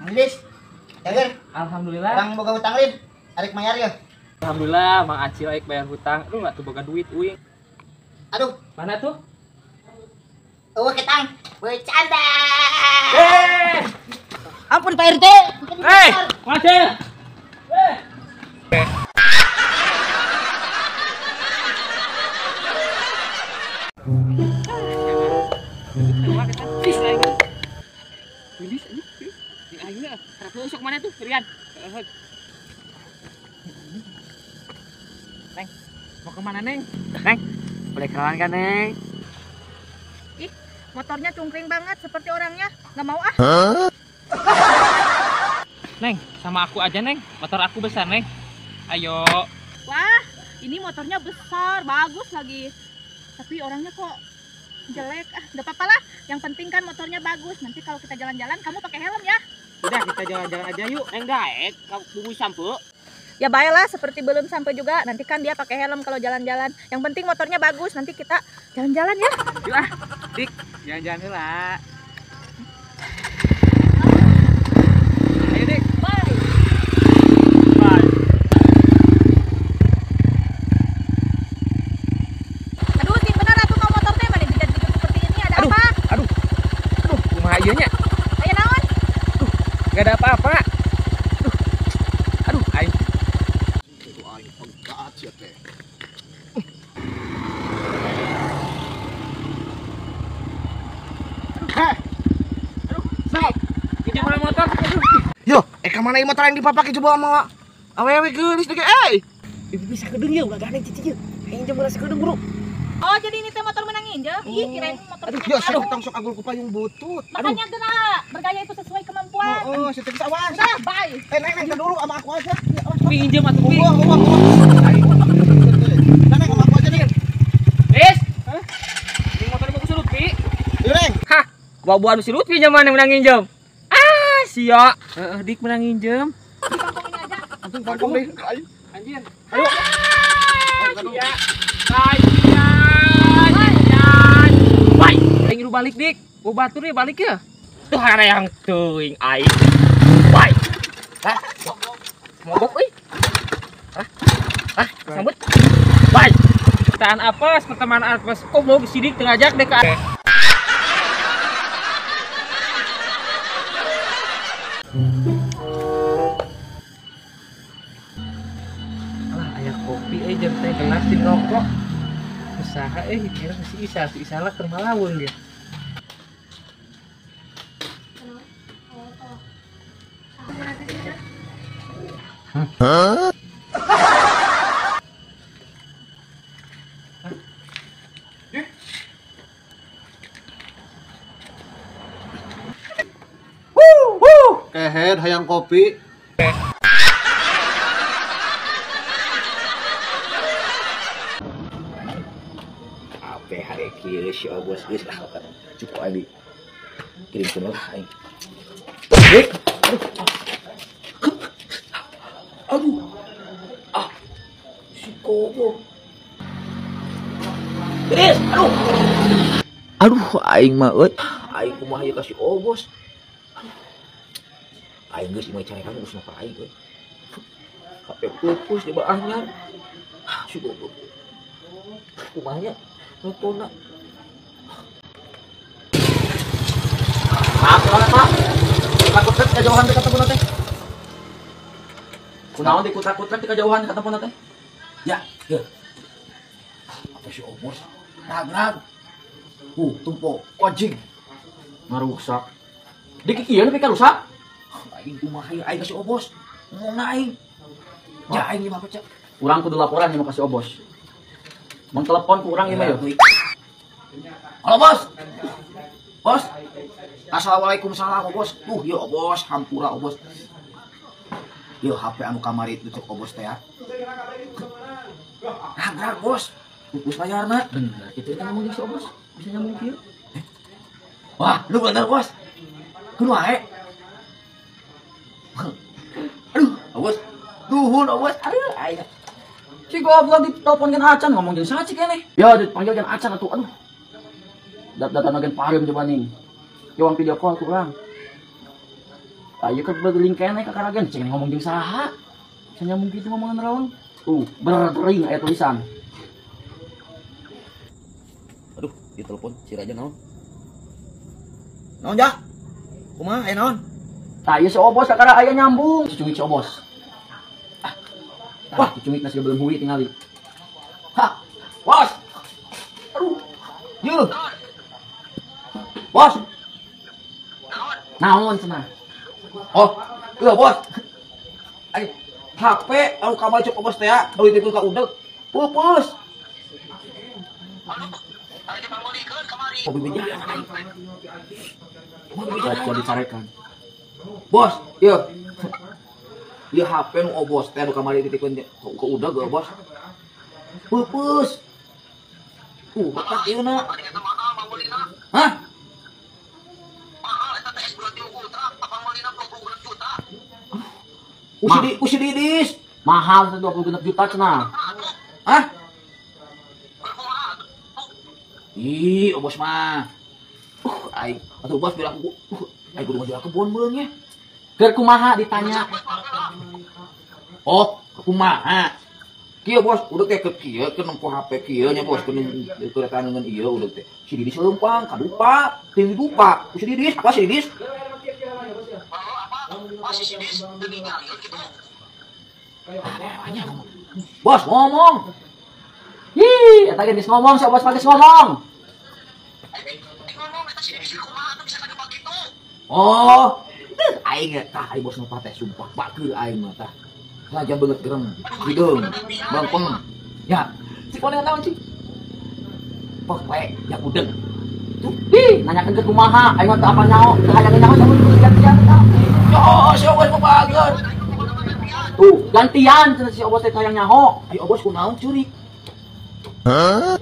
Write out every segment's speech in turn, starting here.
Lis, Cager. Alhamdulillah. Orang boga hutang lin. Arek mayar ya. Alhamdulillah, Mang Acil aik bayar hutang. Aduh, nggak tuh boga duit, uing. Aduh, Mana tuh? ketang. Bercanda. Ampun Pak RT. Hei, Mang Acil. Mana tuh, Rian? Neng, mau kemana Neng? Neng, boleh kenalan kan Neng? Ih, motornya cungkring banget seperti orangnya. Nggak mau ah. Neng, sama aku aja Neng. Motor aku besar Neng. Ayo. Wah, ini motornya besar, bagus lagi. Tapi orangnya kok jelek. Ah, nggak apa-apa lah. Yang penting kan motornya bagus. Nanti kalau kita jalan-jalan, kamu pakai helm ya. Udah kita jalan-jalan aja yuk. Enggak, kamu tunggu sampai. Ya baiklah, seperti belum sampai juga. Nanti kan dia pakai helm kalau jalan-jalan. Yang penting motornya bagus. Nanti kita jalan-jalan ya. Yuk ah, Dik, jalan-jalan lah. Ayo Dik. Bye. Bye. Aduh, ting benar atuh mau motor teh bade gitu seperti ini. Ada apa? Aduh, kumaha ieu nya? Aya naon? Gak ada apa-apa. Aduh, aing. Itu aing pengkat ya teh. Pinjam motor. Aduh. Yo, kemana motor yang dipapake coba sama awewe geulis deh. Bisa kedeng ya, ulah gandeng cici. Aing jam merasa kedeng, Bro. Oh, jadi ini teh motor menangin je. Ih, kirain motor. Aduh, yo sok tong sok agul ku payung butut. Makanya gerak, bergaya itu sesuai kemampuan. Oh, saya teh awas. Udah, bye. Neng dulu sama aku aja. Pinjam atuh, Pi. Neng sama aku aja nih. Wis. Hah? Ini motor bagus surut, Pi. Yuk, Neng. Hah, buah-buahan si Lutfi zaman yang menang nginjem. Ah, sia. Dik menang nginjem. Dipangkongin aja. Langsung pangkong deh. Anjir. Ayo. Sia. Wai, aing lu balik, Dik. Gua batur nih balik ya. Tuh ada yang teuing aing. Wai. Hah? Mogok euy. Hah, sambut. Wai. Pertanyaan apa? Pertemanan apa? Kok mau sidik ngajak deh ke ayah kopi jam teh gelas di rokok usaha kira si Isa lah keur malawun ge. Hah? Kehead hayang kopi. Apa hari kieu si Obos geus lah cukup ali. Kirimkeun lah aing. Dik. Aduh. Ah. Si goblok. Gris, aduh. Aduh, aing mah eut. Aing kumaha ieu ka si Obos. Aing geus imah cari kamu geus napa aing euy. HP pupus di baahnya. Si goblok. Kumaha nya? Nelponna. Maaf, Pak. Takut teh kajauhan teh kata teh. Kunaon dikutak-kutak di kajauhan kata teh? Ya, ya. Apa si Obos? Rag-rag. Tumpo kojing. Ngarusak. Dik ieu nepi ka rusak. Aing kumaha ieu aing ka si Obos. Ngomongna aing. Ja aing mah pecah. Urang kudu laporan ieu ka si Obos. Mun telepon ku urang ieu mah yeuh. Halo bos. Bos. Assalamualaikum salam bos. Yo bos, hampura bos. Yo HP anu kamari tutup bos teh ya. Rag bos. Pupus layarna. Bener, kitu teh ngomong si Obos. Bisa nyambung kieu. Wah, lu bener bos. Kudu wae. Aduh, bos. Nuhun bos. Aduh, aya. Si goblok diteleponkeun acan ngomong jeung saha cik keneh. Ya dipanggilkeun acan atuh. Aduh. Data-data nagen pareum coba nih. Yo video call ku urang. Ayo kan beling kene kakaragan ceng ngomong jeung saha. Cenah nyambung kitu ngomongan raung. Bertering aya tulisan. Aduh, ditelepon si Raja naon? Naon ja? Kumaha aya naon? Tah ieu si Obos kakara aya nyambung, cucungik si Obos. Wah, cucungik nasi belum hui tingali. Ha. Bos. Aduh. Yuh. Bos. Naon cenah? Oh, iya bos. Ay, HP anu kabel cuk Obos teh ya, anu dititipkeun ka udeg. Pupus. Oh, bibi jangan. Baca dicarekan. Bos, iya. Ieu HP nu Obos teh anu kamari dititipkeun ka udeg ge, Bos. Pupus. Betak ieu na. Hah? Usididis. Mahal tuh 26 juta cenah. Hah? Ih, Bos mah. Aing, atuh Bos bilang aing kudu ngajual kebun beung nya. Keur kumaha ditanya. Oh, kumaha? Kieu Bos, udah teh ke kieu ke nempo HP kieu nya Bos, ke tangan ieu udah teh. Si Didis leumpang kadupa, teu dupa. Si Didis, apa si Didis? Bos ngomong. Hi, eta geus ngomong, si Bos geus ngomong. Oh, aing tah ai Bos mah teh sumpah bakeur aing mah tah. Raja banget gerem, hideung, bangpeng. Ya, si koneng naon sih? Pok we, ya udeng. Tuh, hi, nanyakeun ke kumaha, aing mah teu apa nyaho, teu hayang nyaho samun gantian tah. Yo, si Obos mah bageun. Tuh, gantian cenah si Obos teh hayang nyaho. Ayo Obos kunaon curik? Hah?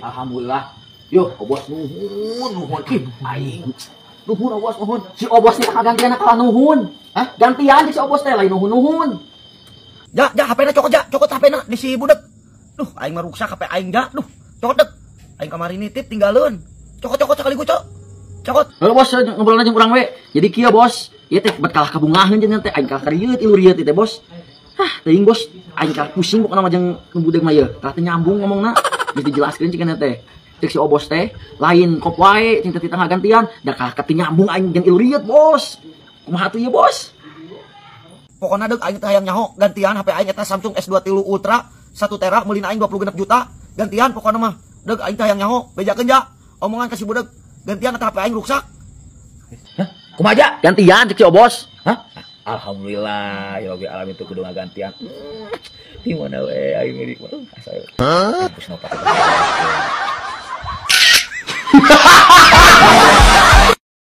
Alhamdulillah. Yo, Obos nuhun ki aing. Nuhun Obos nuhun. Si Obos teh gantian kalah nuhun. Hah? Gantian si Obos teh lain nuhun-nuhun. Ja, HP-na cokot HP-na di si budak. Duh, aing mah ruksak HP aing ja. Duh, cokot dek. Aing kamari nitip tinggalin. Cokot sekali gue cokot. Halo Bos, ngobrol aja kurang we. Jadi kieu Bos, ieu teh bet kalah kabungaheun jeung teh aing kalah karieut ilu rieut teh Bos. Hah, teuing Bos, aing kalah pusing pokona mah jeung budeg mah ieu. Kalah teh nyambung ngomongna. Geus dijelaskeun cikeun teh. Cek si Obos teh lain kop wae cing teh tengah gantian, da kalah kati nyambung aing jeung ilu rieut Bos. Kumaha tuh ieu Bos? Pokona deuk aing teh hayang nyaho gantian HP aing eta Samsung S23 Ultra 1 tera meulina aing 26 juta. Gantian pokona mah deuk aing teh hayang nyaho. Bejakeun ja omongan ka si budak. Gantian eta HP aing ruksak. Hah? Kumaha ja? Gantian cek si Obos. Hah? Alhamdulillah, ya Rabbil alamin teu kudu ngagantian. Di mana we aing milik mah. Asa. Hah?